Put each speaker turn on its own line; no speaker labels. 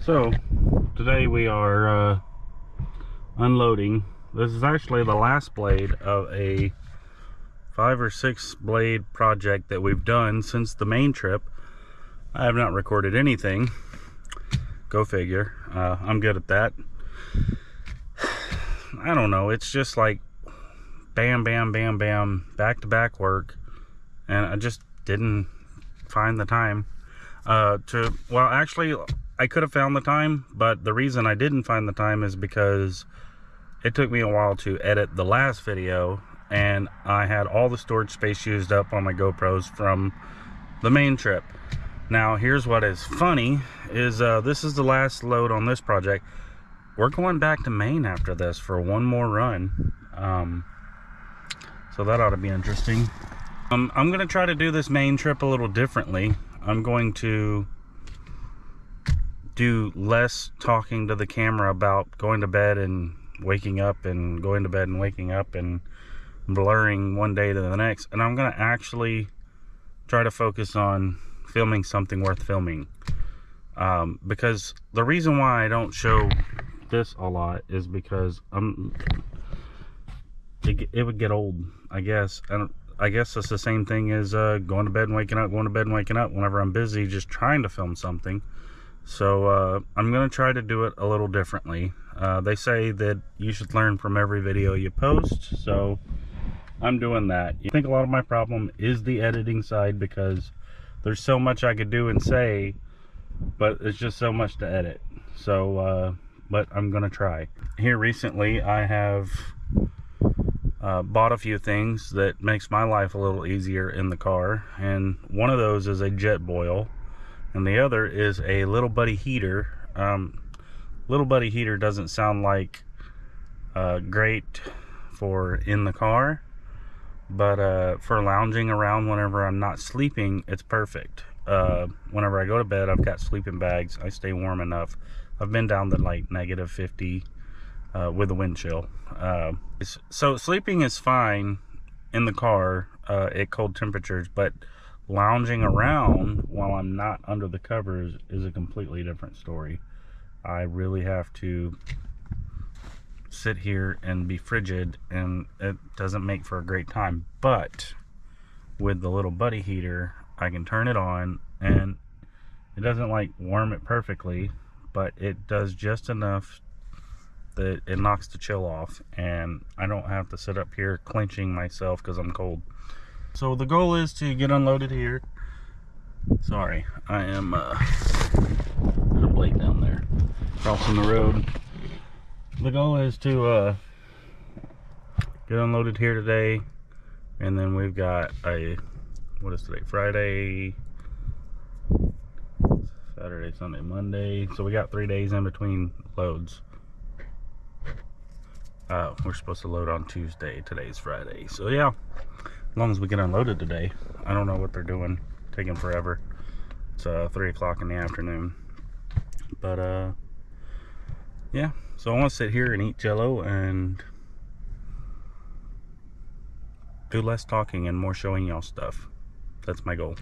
So today we are unloading. This is actually the last blade of a 5 or 6 blade project that we've done since the main trip. I have not recorded anything. Go figure. I'm good at that. I don't know, it's just like bam bam bam bam, back to back work, and I just didn't find the time well, actually I could have found the time, but the reason I didn't find the time is because it took me a while to edit the last video, and I had all the storage space used up on my GoPros from the main trip. Now here's what is funny is this is the last load on this project. We're going back to Maine after this for one more run, so that ought to be interesting. I'm going to try to do this Maine trip a little differently. I'm going to do less talking to the camera about going to bed and waking up and going to bed and waking up and blurring one day to the next, and I'm going to actually try to focus on filming something worth filming, because the reason why I don't show this a lot is because it would get old, I guess. And I guess it's the same thing as going to bed and waking up, going to bed and waking up whenever I'm busy just trying to film something. So I'm gonna try to do it a little differently. They say that you should learn from every video you post, so I'm doing that. I think a lot of my problem is the editing side, because there's so much I could do and say, but it's just so much to edit. So but I'm gonna try. Here recently I have bought a few things that makes my life a little easier in the car, and one of those is a Jetboil, and the other is a Little Buddy heater. Little Buddy heater doesn't sound like great for in the car, but for lounging around whenever I'm not sleeping, it's perfect. Whenever I go to bed, I've got sleeping bags. I stay warm enough. I've been down to like -50 with the wind chill. So sleeping is fine in the car at cold temperatures, but lounging around while I'm not under the covers is a completely different story. I really have to sit here and be frigid, and it doesn't make for a great time. But with the Little Buddy heater, I can turn it on, and it doesn't like warm it perfectly, but it does just enough that it knocks the chill off, and I don't have to sit up here clenching myself because I'm cold. So the goal is to get unloaded here. Sorry, I am there's a blade down there crossing the road. The goal is to get unloaded here today, and then we've got what is today? Friday, Saturday, Sunday, Monday. So we got 3 days in between loads. We're supposed to load on Tuesday. Today's Friday. So yeah, as long as we get unloaded today. I don't know what they're doing. Taking forever. It's 3 o'clock in the afternoon. But yeah, so I want to sit here and eat Jello and do less talking and more showing y'all stuff. That's my goal.